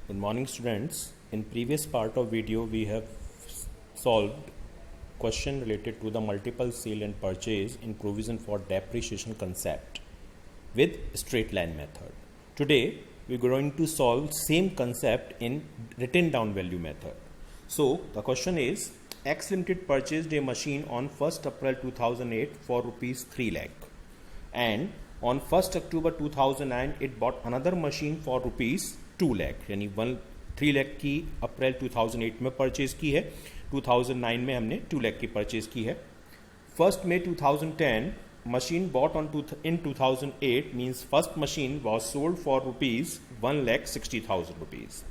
Good morning, students. In previous part of video we have solved question related to the multiple sale and purchase in provision for depreciation concept with straight line method. Today we are going to solve same concept in written down value method. So the question is, X Limited purchased a machine on 1st April 2008 for rupees 3 lakh, and on 1st October 2009 it bought another machine for rupees 2 lakh, यानी 3 लाख की अप्रैल 2008 में purchase की है, 2009 में हमने 2 लाख की purchase की है. 1st May 2010 machine bought in 2008 means first machine was sold for rupees 1,60,000 rupees,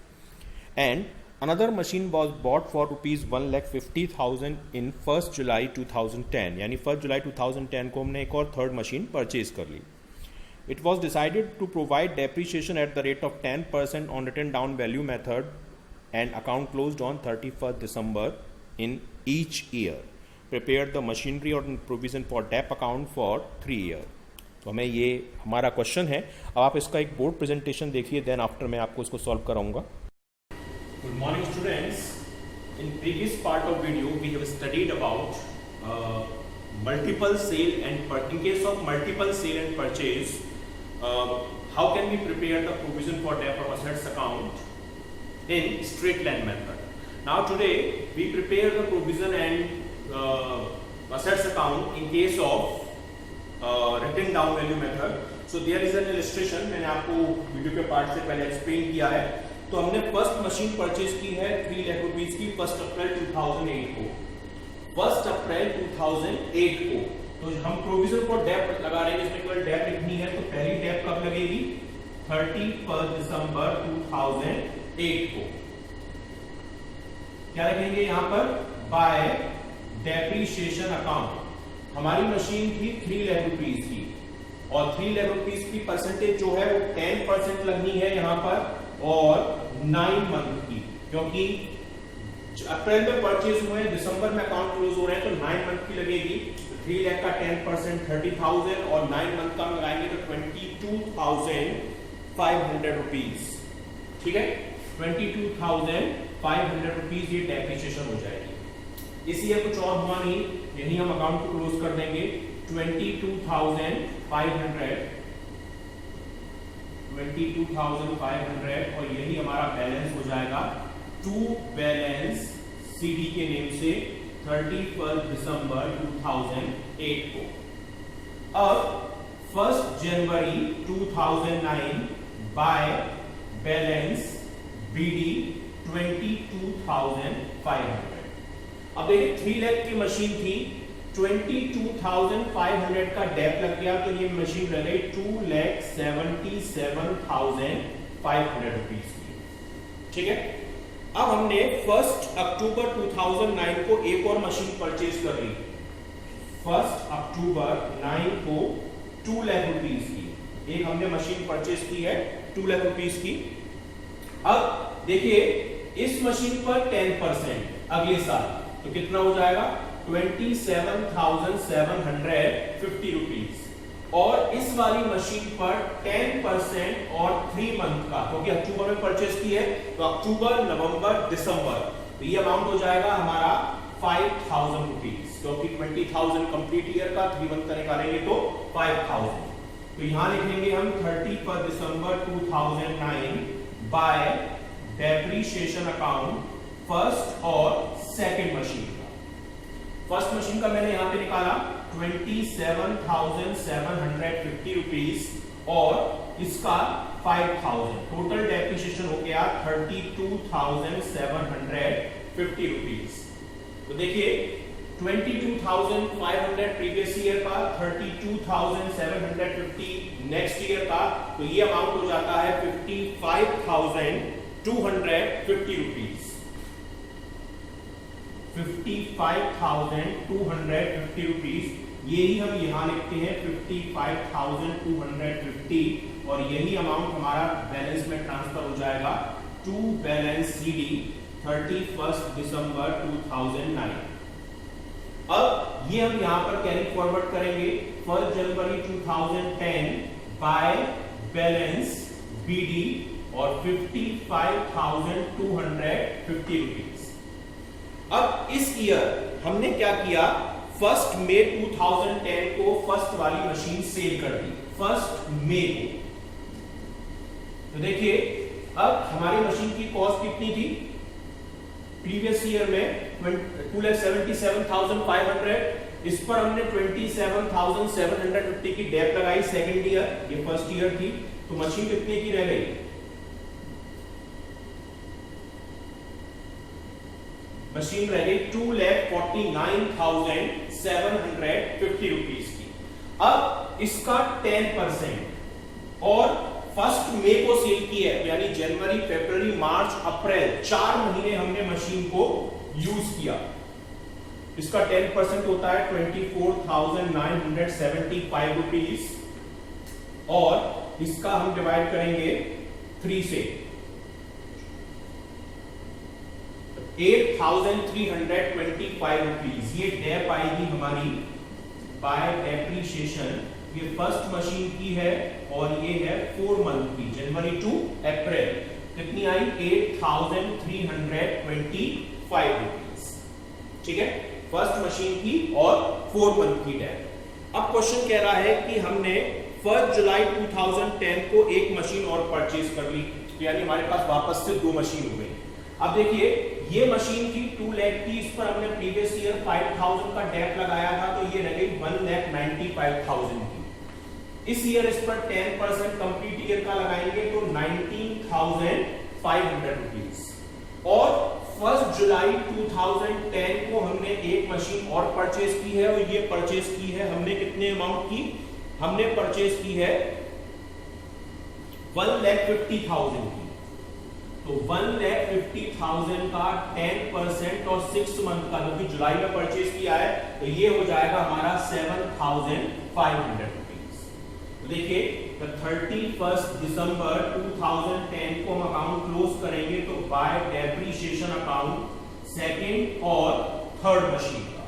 and another machine was bought for rupees 1,50,000 in 1st July 2010, यानी 1st July 2010 को हमने एक और थर्ड मशीन परचेज कर ली. It was decided to provide depreciation at the rate of 10% on written down value method and account closed on 31st December in each year. Prepared the machinery or provision for DAP account for 3 years. तो हमें ये हमारा question है. अब आप इसका एक board presentation देखिए, देन आफ्टर मैं आपको इसको सॉल्व कराऊंगा. Good morning, students. In previous part of video we have studied about multiple sale and in case of multiple sale and purchase, how can we prepare the provision for debt of assets account in straight line method. Now today we prepare the provision and assets account in case of written down value method. So there is an illustration, मैंने आपको video के part से पहले explain किया है. तो हमने first machine purchase की है 3 लाख रुपीज की 1st अप्रैल 2008 को. 1st अप्रैल 2008 को तो हम प्रोविजन फॉर डेप्ट लगा रहे हैं, इसमें केवल डेप्ट लिखनी है. तो पहली डेप्ट कब लगेगी? 31 दिसंबर 2008 को. क्या लिखेंगे यहां पर? Bye depreciation account. हमारी मशीन थी 3 लाख रुपीज की, और 3 लाख रुपीज की परसेंटेज जो है वो 10% लगनी है यहां पर, और 9 मंथ की, क्योंकि अप्रैल में परचेज हुए हैं, दिसंबर में अकाउंट क्लोज हो रहे हैं, तो 9 मंथ की लगेगी. 3 लाख का 10% 30,000 और 9 मंथ का लगाएंगे तो 22,500 रुपीज. ठीक है, 22,500 रुपीज ये डेप्रिसिएशन हो जाएगी. इसी है, कुछ और हुआ नहीं, यही हम अकाउंट को क्लोज कर देंगे. 22,500 और यही हमारा बैलेंस हो जाएगा. टू बैलेंस सीडी के नेम से 31 दिसंबर 2008 को. अब 1 जनवरी 2009 बाय बैलेंस बीडी 22,500. अब देखिए 3 लाख की मशीन थी, 22,500 का डेप लग गया, तो ये मशीन रह गई 2,77,500 रुपीज की. ठीक है. अब हमने 1 अक्टूबर 2009 को एक और मशीन परचेज कर ली. 1 अक्टूबर 9 को 2 लाख रुपीज की एक हमने मशीन परचेज की है, 2 लाख रुपीज की. अब देखिए इस मशीन पर 10% अगले साल, तो कितना हो जाएगा? 27,750 रुपीज. और इस वाली मशीन पर 10% और 3 मंथ का, क्योंकि अक्टूबर में परचेज की है, तो अक्टूबर, नवंबर, दिसंबर, तो ये अमाउंट हो जाएगा हमारा 5,000 रुपीज, क्योंकि 20,000 कंप्लीट ईयर का 3 मंथ का निकालेंगे तो 5,000. तो यहां लिखेंगे हम 31 दिसंबर 2009 बाय डेप्रिसिएशन अकाउंट फर्स्ट और सेकेंड मशीन का. फर्स्ट मशीन का मैंने यहां पे निकाला 27,750 रुपीज, और इसका 5,000. टोटल डेप्रिसिएशन हो गया 32,750 रुपीज. तो देखिए 22,500 प्रीवियस ईयर का, 32,750 नेक्स्ट ईयर का, तो ये अमाउंट हो जाता है 55,250 रुपीज. 55,250 रुपीज. यही हम यहां लिखते हैं 55,250, और यही अमाउंट हमारा बैलेंस में ट्रांसफर हो जाएगा टू बैलेंस सीडी 31 दिसंबर 2009. अब ये हम यहां पर कैरी फॉरवर्ड करेंगे 1 जनवरी 2010 बाय बैलेंस बीडी और 55,250 रुपीज। अब इस ईयर हमने क्या किया, 1 मई 2010 को फर्स्ट वाली मशीन सेल कर दी, 1 मई को। तो देखिए अब हमारी मशीन की कॉस्ट कितनी थी प्रीवियस ईयर में, 2,77,500। इस पर हमने 27,750 की डेप लगाई सेकंड ईयर, ये फर्स्ट ईयर थी। तो मशीन कितने की रह गई, मशीन रह गई 2,49,750 रुपीज की। अब इसका 10% और 1 मई को सेल की है, यानी जनवरी, फरवरी, मार्च, अप्रैल 4 महीने हमने मशीन को यूज किया। इसका 10% होता है 24,975 रुपीज और इसका हम डिवाइड करेंगे 3 से, 8,325 रुपीज। ये डेप आएगी हमारी बाय डेप्रिसिएशन। ये फर्स्ट मशीन की है और ये है 4 मंथ की, जनवरी टू अप्रैल। कितनी आई, 8,325 रुपीज। ठीक है, फर्स्ट मशीन की और 4 मंथ की डेप। अब क्वेश्चन कह रहा है कि हमने 1 जुलाई 2010 को एक मशीन और परचेज कर ली, यानी हमारे पास वापस से 2 मशीन हो गई। अब देखिए ये मशीन थी 2 लाख की, इस पर हमने प्रीवियस ईयर 5,000 का डेप लगाया था, तो ये रह गई 1,95,000 की। इस ईयर इस पर 10% कंप्लीट ईयर का लगाएंगे तो 19,500 रुपीज। और 1 जुलाई 2010 को हमने एक मशीन और परचेज की है, और ये परचेज की है हमने कितने अमाउंट की, हमने परचेज की है 1,50,000 की। तो 1,50,000 का 10% और 6 मंथ का, क्योंकि जुलाई में परचेज किया है, तो ये हो जाएगा हमारा 7,500 रुपीज। तो देखिए 31 दिसंबर 2010 को हम अकाउंट क्लोज करेंगे तो बाय डेप्रिसिएशन अकाउंट सेकंड और थर्ड मशीन का,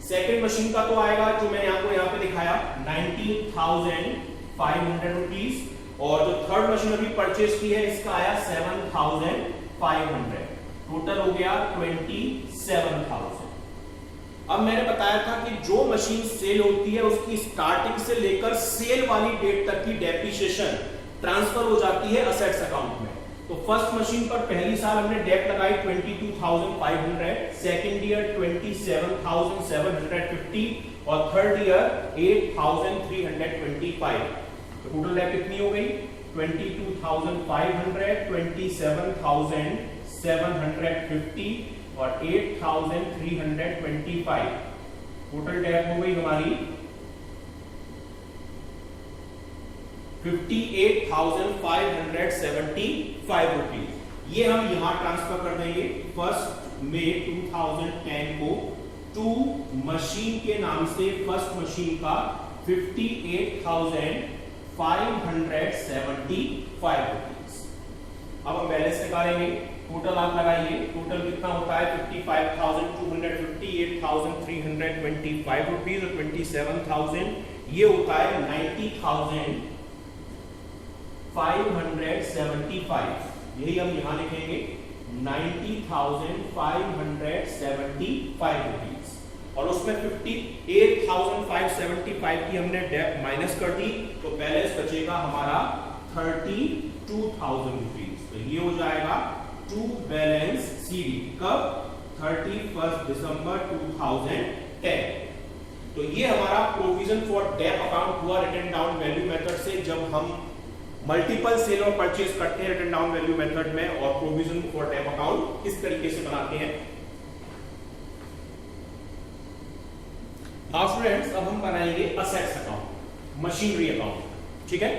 सेकंड मशीन का तो आएगा जो मैंने आपको यहाँ पे दिखाया 19,500 रुपीज, और जो थर्ड मशीन अभी परचेज की है इसका आया 7,500, टोटल हो गया 27,000। अब मैंने बताया था कि जो मशीन सेल होती है उसकी स्टार्टिंग से लेकर सेल वाली डेट तक की डेप्रिसिएशन ट्रांसफर हो जाती है असेट्स अकाउंट में। तो फर्स्ट मशीन पर पहली साल हमने डेप लगाई 22,500, सेकंड ईयर 27,750 और थर्ड ईयर 8,325। तो टोटल डेप कितनी हो गई, 22,500, 27,750 और 8,325। टोटल डेप हो गई हमारी 58,575 रुपीज। ये हम यहां ट्रांसफर कर देंगे 1 मई 2010 को टू मशीन के नाम से, फर्स्ट मशीन का 58,575 रुपीज। अब हम बैलेंस निकालेंगे, टोटल आप लगाइए, टोटल कितना होता है 55,250, 8,325 रुपीज और 27,000, ये होता है 90,575। यही हम यहां लिखेंगे 90,575 रुपीज, और उसमें 58,575 की हमने डेप माइनस कर दी, तो बैलेंस बचेगा हमारा 32,000 रुपीज। तो ये हो जाएगा टू बैलेंस सीडी कब, 31 दिसंबर 2010। तो ये हमारा प्रोविजन फॉर डेप अकाउंट हुआ रिटन डाउन वैल्यू मेथड से, जब हम मल्टीपल सेल और परचेज करते हैं रिटन डाउन वैल्यू मेथड में, और प्रोविजन फॉर डेप अकाउंट इस तरीके से बनाते हैं। नाउ स्टूडेंट्स, अब हम बनाएंगे असेट्स अकाउंट, मशीनरी अकाउंट। ठीक है,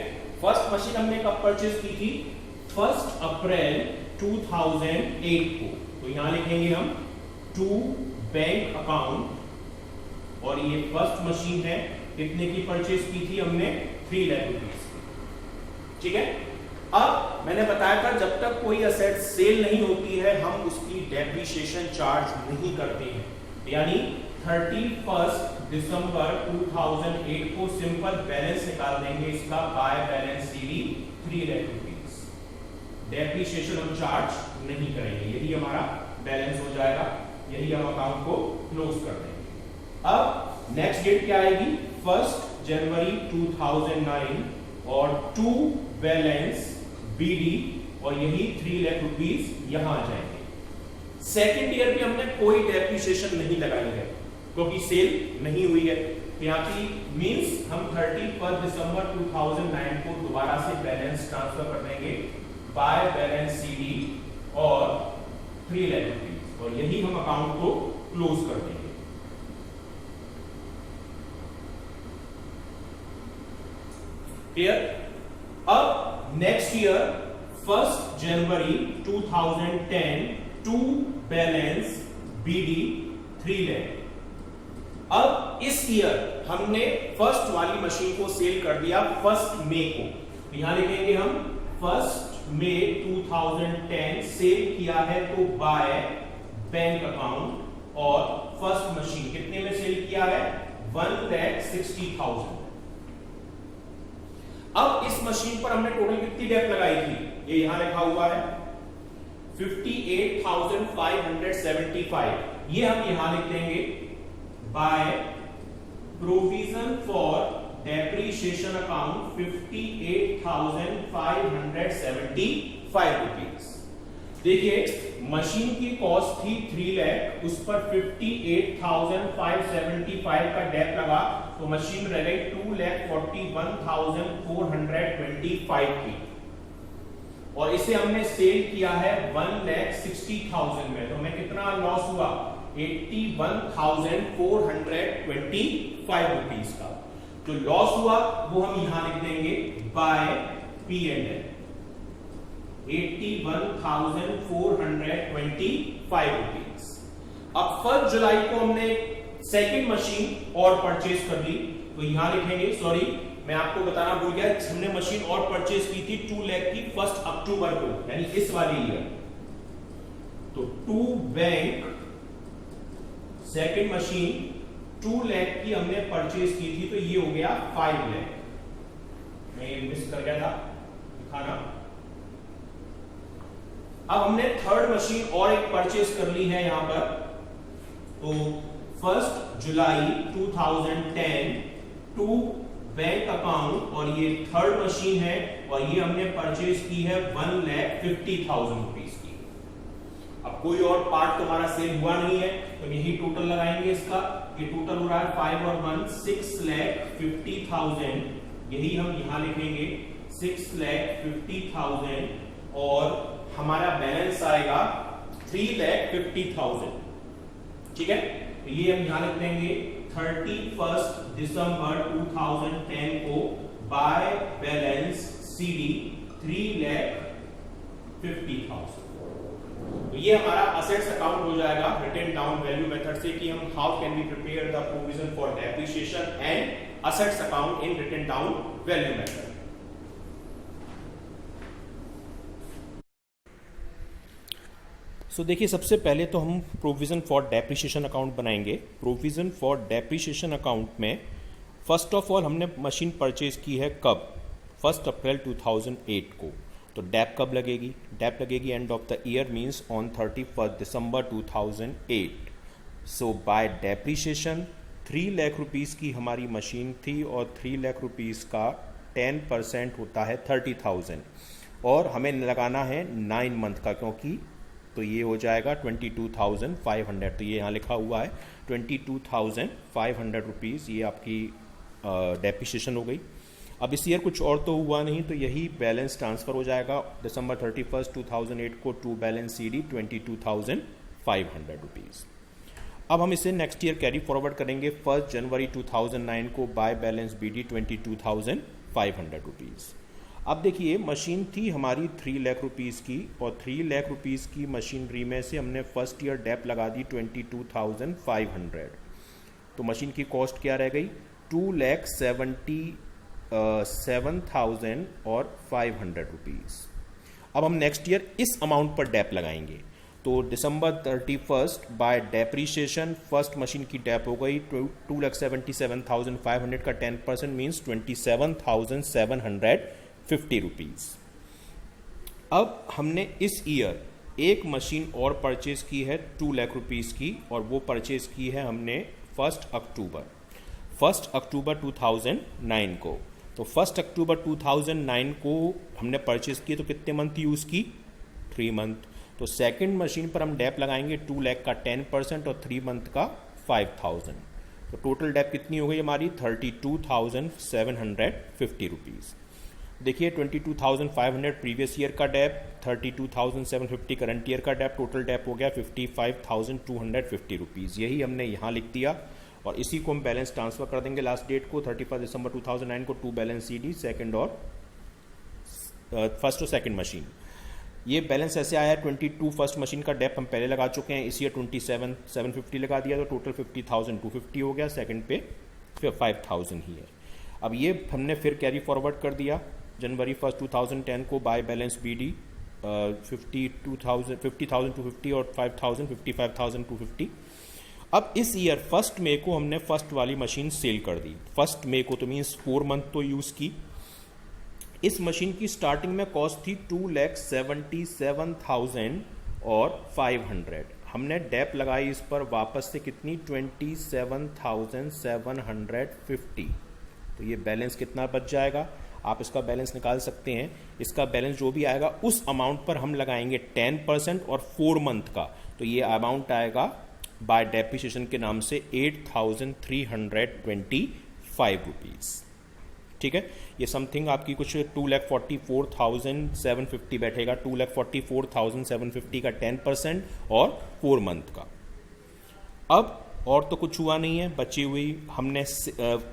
फर्स्ट मशीन हमने कब परचेज की थी, 1 अप्रैल 2008 को। तो यहां लिखेंगे हम टू बैंक अकाउंट, और ये फर्स्ट मशीन है, कितने की परचेज की थी हमने, 3 लाख रुपीज। ठीक है, अब मैंने बताया था जब तक कोई असेट सेल नहीं होती है हम उसकी डेप्रिसिएशन चार्ज नहीं करते हैं, यानी 31 दिसंबर 2008 को सिंपल बैलेंस निकाल देंगे इसका by balance CD 3 lakh rupees. Depreciation हम चार्ज नहीं करेंगे। यही हमारा बैलेंस हो जाएगा, यही हम अकाउंट को क्लोज कर देंगे। अब नेक्स्ट डेट क्या आएगी? 1 जनवरी 2009 और टू बैलेंस बीडी, और यही 3 लाख रुपीस यहां आ जाएंगे। सेकेंड ईयर में हमने कोई डेप्रिसिएशन नहीं लगाई है क्योंकि सेल नहीं हुई है। यहाँ की मींस हम 31 दिसंबर 2009 को दोबारा से बैलेंस ट्रांसफर कर देंगे बाय बैलेंस सीडी और 3 लाख रुपीस, और यही हम अकाउंट को क्लोज कर देंगे। क्लियर? अब नेक्स्ट ईयर 1 जनवरी 2010 टू बैलेंस बीडी 3 लाख। अब इस ईयर हमने फर्स्ट वाली मशीन को सेल कर दिया 1 मई को, तो यहां लिखेंगे हम 1 मई 2010 सेल किया है तो बाय बैंक अकाउंट, और फर्स्ट मशीन कितने में सेल किया है? 1,60,000। अब इस मशीन पर हमने टोटल कितनी डेप्थ लगाई थी? ये यहां लिखा हुआ है 58,575। ये हम यहां लिख देंगे by provision for depreciation account 58,575 rupees. देखिए मशीन की कॉस्ट थी 3 लाख, उस पर 58,575 का डेप्थ लगा तो मशीन रह गई 2,41,425 की, और इसे हमने सेल किया है 1,60,000 में, तो हमें कितना लॉस हुआ? 81,425 रुपीज का जो लॉस हुआ वो हम यहां लिख देंगे बाय P&L 81,425 रुपीज। अब 1 जुलाई को हमने सेकंड मशीन और परचेज कर ली, तो यहां लिखेंगे, सॉरी मैं आपको बताना भूल गया, हमने मशीन और परचेज की थी 2 लाख की 1 अक्टूबर को, यानी इस वाली ईयर। तो to bank second machine 2 lakh की हमने परचेज की थी, तो ये हो गया 5 लाख। मैं ये मिस कर गया था दिखाना। अब हमने थर्ड मशीन और एक परचेज कर ली है यहां पर, तो 1 जुलाई 2010 टू बैंक अकाउंट, और ये थर्ड मशीन है और ये हमने परचेज की है 1,50,000 रुपीज की। अब कोई और पार्ट तुम्हारा सेल हुआ नहीं है तो यही टोटल लगाएंगे इसका, ये टोटल हो रहा है 5 और 1 6,50,000, यही हम यहां लिखेंगे 6,50,000, और हमारा बैलेंस आएगा 3,50,000। ठीक है, तो ये हम यहां लिख देंगे 31 दिसंबर 2010 को बाय बैलेंस सीडी 3,50,000। तो ये हमारा असेट्स अकाउंट हो जाएगा रिटन डाउन वैल्यू मेथड से, कि हम how can we prepare the provision for depreciation and assets account in written down value method. देखिए सबसे पहले तो हम प्रोविजन फॉर डेप्रिसिएशन अकाउंट बनाएंगे। प्रोविजन फॉर डेप्रिसिएशन अकाउंट में फर्स्ट ऑफ ऑल हमने मशीन परचेज की है कब? 1 अप्रैल 2008 को। तो डेप कब लगेगी? डेप लगेगी end of the year means on 31 December 2008। So bye depreciation 3 lakh rupees की हमारी मशीन थी और 3 लाख रुपीस का 10% होता है 30,000, और हमें लगाना है 9 मंथ का, क्योंकि तो ये हो जाएगा 22,500। तो ये यहाँ लिखा हुआ है 22,500 रुपीज़, ये आपकी डेप्रिसिएशन हो गई। अब इस ईयर कुछ और तो हुआ नहीं, तो यही बैलेंस ट्रांसफ़र हो जाएगा दिसंबर 31, 2008 को टू बैलेंस सीडी 22,500 रुपीज़। अब हम इसे नेक्स्ट ईयर कैरी फॉरवर्ड करेंगे 1 जनवरी 2009 को बाय बैलेंस बीडी 22,500 रुपीज़। अब देखिए मशीन थी हमारी 3 लाख रुपीज़ की, और 3 लाख रुपीज़ की मशीनरी में से हमने फर्स्ट ईयर डेप लगा दी 22,500। तो मशीन की कॉस्ट क्या रह गई? 2,77,500 रुपीज़। अब हम नेक्स्ट ईयर इस अमाउंट पर डेप लगाएंगे, तो दिसंबर 31 बाय डेप्रीशिएशन फर्स्ट मशीन की डेप हो गई 2,77,500 का 10% मीन्स 27,750 रुपीज़। अब हमने इस ईयर एक मशीन और परचेज की है 2 लाख रुपीज़ की, और वो परचेज की है हमने 1 अक्टूबर 2009 को। तो 1 अक्टूबर 2009 को हमने परचेज की, तो कितने मंथ यूज़ की? 3 मंथ। तो सेकंड मशीन पर हम डेप लगाएंगे 2 लाख का 10% और 3 मंथ का 5000। तो टोटल डेप कितनी हो गई हमारी? 32,750 रुपीज़। देखिए 22,500 प्रीवियस ईयर का डेप, 32,750 करंट ईयर का डेप, टोटल डेप हो गया 55,250 रुपीज़। यही हमने यहाँ लिख दिया और इसी को हम बैलेंस ट्रांसफर कर देंगे लास्ट डेट को 31 दिसंबर 2009 को टू बैलेंस CD सेकंड और फर्स्ट और सेकंड मशीन। ये बैलेंस ऐसे आया है 22 फर्स्ट मशीन का डेप हम पहले लगा चुके हैं, इस ईयर 27,750 लगा दिया, तो टोटल 50,250 हो गया, सेकंड पे फिर 5,000 ही है। अब ये हमने फिर कैरी फॉरवर्ड कर दिया जनवरी 1 2010 को बाय बैलेंस BD 50,250 और 5,000 55,250। अब इस ईयर 1 मई को हमने फर्स्ट वाली मशीन सेल कर दी। 1 मई को तो मीन्स 4 मंथ तो यूज़ की। इस मशीन की स्टार्टिंग में कॉस्ट थी 2,77,500 हमने डेप लगाई इस पर वापस से कितनी? 27,750। तो ये बैलेंस कितना बच जाएगा? आप इसका बैलेंस निकाल सकते हैं। इसका बैलेंस जो भी आएगा उस अमाउंट पर हम लगाएंगे 10% और 4 मंथ का, तो ये अमाउंट आएगा बाय डेप्रिसिएशन के नाम से 8,325 रुपीज़। ठीक है, ये समथिंग आपकी कुछ 2,44,750 बैठेगा। 2,44,750 का 10% और 4 मंथ का। अब और तो कुछ हुआ नहीं है, बची हुई हमने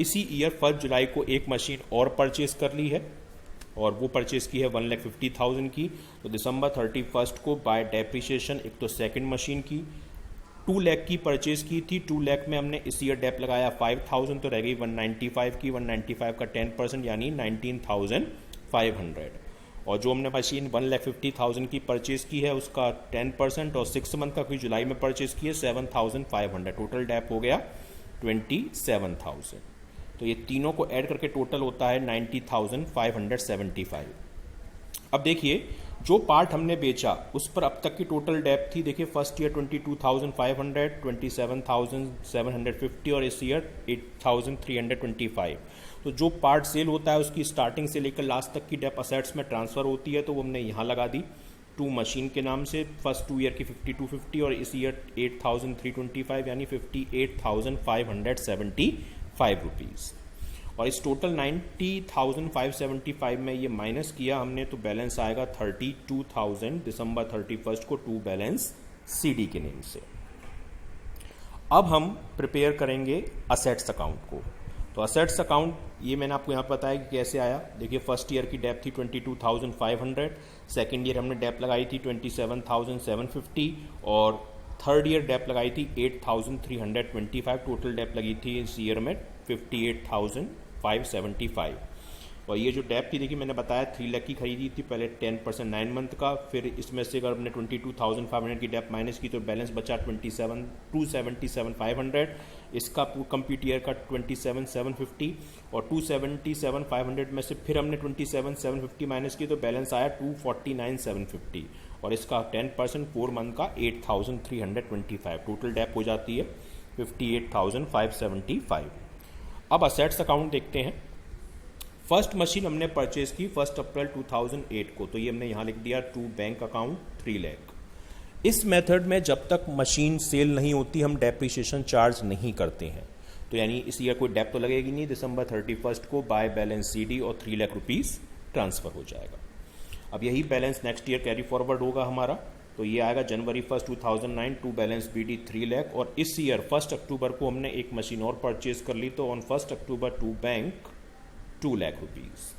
इसी ईयर 1 जुलाई को एक मशीन और परचेज कर ली है और वो परचेज की है 1,50,000 की। तो दिसंबर 31 को बाय डेप्रिसिएशन एक तो सेकंड मशीन की 2 लाख की परचेज की थी। 2 लाख में हमने इस ईयर डेप लगाया 5,000, तो रह गई 195 की। 195 का 10% यानी 19,500। और जो हमने मशीन 1,50,000 की परचेज की है उसका 10% और 6 मंथ का, कोई जुलाई में परचेज की है 7,500। टोटल डेप हो गया 27,000। तो ये तीनों को ऐड करके टोटल होता है 90,575। अब देखिए जो पार्ट हमने बेचा उस पर अब तक की टोटल डेप थी, देखिए फर्स्ट ईयर 22,500, 27,750 और इस ईयर 8,325। तो जो पार्ट सेल होता है उसकी स्टार्टिंग से लेकर लास्ट तक की डेप असेट्स में ट्रांसफ़र होती है, तो वो हमने यहाँ लगा दी 2 मशीन के नाम से। फर्स्ट 2 ईयर की 5250 और इस ईयर 8,325 यानी 58,575 रुपीज़। और इस टोटल 90,575 में ये माइनस किया हमने, तो बैलेंस आएगा 32,000 दिसंबर 31 को टू बैलेंस CD के नेम से। अब हम प्रिपेयर करेंगे असेट्स अकाउंट को। तो असेट्स अकाउंट ये मैंने आपको यहाँ बताया कि कैसे आया। देखिए फर्स्ट ईयर की डेप थी 22,500, सेकेंड ईयर हमने डेप लगाई थी 27,750 और थर्ड ईयर डेप लगाई थी 8,325। टोटल डेप लगी थी इस ईयर में 58,575। और ये जो डेप थी देखिए मैंने बताया 3 लाख की खरीदी थी पहले 10% 9 मंथ का, फिर इसमें से अगर हमने 22,500 की डेप माइनस की तो बैलेंस बचा 277,500। इसका कंप्लीट ईयर का 27,750 और 277,500 में से फिर हमने 27,750 माइनस की तो बैलेंस आया 249,750 और इसका 10% 4 मंथ का 8,325। टोटल डेप हो जाती है 58,575। अब असेट्स अकाउंट देखते हैं। फर्स्ट मशीन हमने परचेज की 1 अप्रैल 2008 को, तो ये हमने यहाँ लिख दिया टू बैंक अकाउंट 3 लाख। इस मेथड में जब तक मशीन सेल नहीं होती हम डेप्रिसिएशन चार्ज नहीं करते हैं, तो यानी इस ईयर कोई डेप तो लगेगी नहीं। दिसंबर 31 को बाय बैलेंस CD और 3 लाख रुपीज़ ट्रांसफ़र हो जाएगा। अब यही balance next year carry forward होगा हमारा, तो ये आएगा जनवरी 1 2009 टू बैलेंस BD 3 लाख। और इस ईयर 1 अक्टूबर को हमने एक मशीन और परचेज कर ली, तो on 1 October to bank 2 lakh rupees.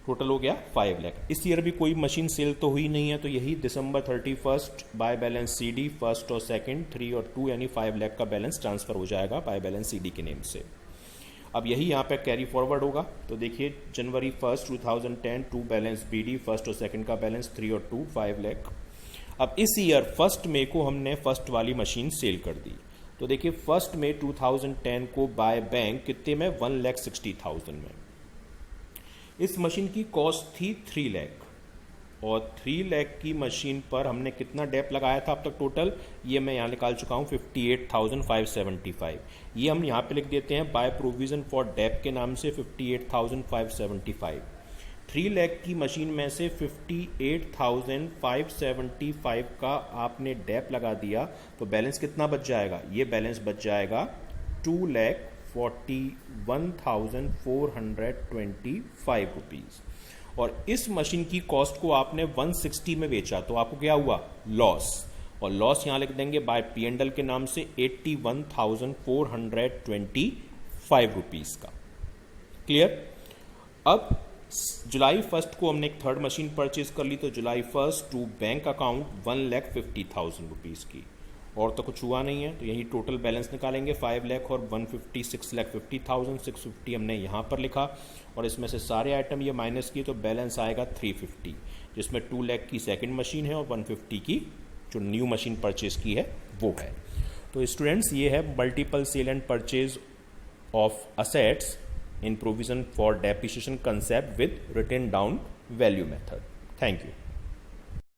Total हो गया 5 लाख। इस ईयर भी कोई मशीन सेल तो हुई नहीं है, तो यही दिसंबर 31 बाय बैलेंस CD फर्स्ट और सेकंड 3 और 2 यानी 5 लाख का बैलेंस ट्रांसफ़र हो जाएगा बाय बैलेंस CD के नेम से। अब यही यहाँ पे कैरी फॉरवर्ड होगा, तो देखिए जनवरी 1 2010 टू बैलेंस BD फर्स्ट और सेकंड का बैलेंस 3 और 2 5 लाख। अब इस ईयर 1 मई को हमने फर्स्ट वाली मशीन सेल कर दी, तो देखिए 1 मई 2010 को बाय बैंक कितने में 1,60,000 में। इस मशीन की कॉस्ट थी 3 लाख और 3 लाख की मशीन पर हमने कितना डेप लगाया था अब तक टोटल, ये मैं यहाँ निकाल चुका हूँ 58,575। ये हम यहाँ पे लिख देते हैं बाय प्रोविज़न फॉर डेप के नाम से 58,575। 3 लाख की मशीन में से 58,575 का आपने डेप लगा दिया तो बैलेंस कितना बच जाएगा, ये बैलेंस बच जाएगा 2,41,425 रुपीज़। और इस मशीन की कॉस्ट को आपने 160 में बेचा तो आपको क्या हुआ, लॉस। और लॉस यहाँ लिख देंगे बाय P&L के नाम से 81,425 रुपीज़ का। क्लियर। अब जुलाई 1 को हमने एक थर्ड मशीन परचेज कर ली, तो जुलाई 1 टू बैंक अकाउंट 1,50,000 रुपीज़ की, और तो कुछ हुआ नहीं है, तो यही टोटल बैलेंस निकालेंगे 5 लाख और 150 6,50,000। 650 हमने यहाँ पर लिखा और इसमें से सारे आइटम ये माइनस किए तो बैलेंस आएगा 350, जिसमें 2 लाख की सेकंड मशीन है और 150 की जो न्यू मशीन परचेज की है वो है। तो स्टूडेंट्स, ये है multiple sale and purchase of assets in provision for depreciation concept with written down value method. Thank you.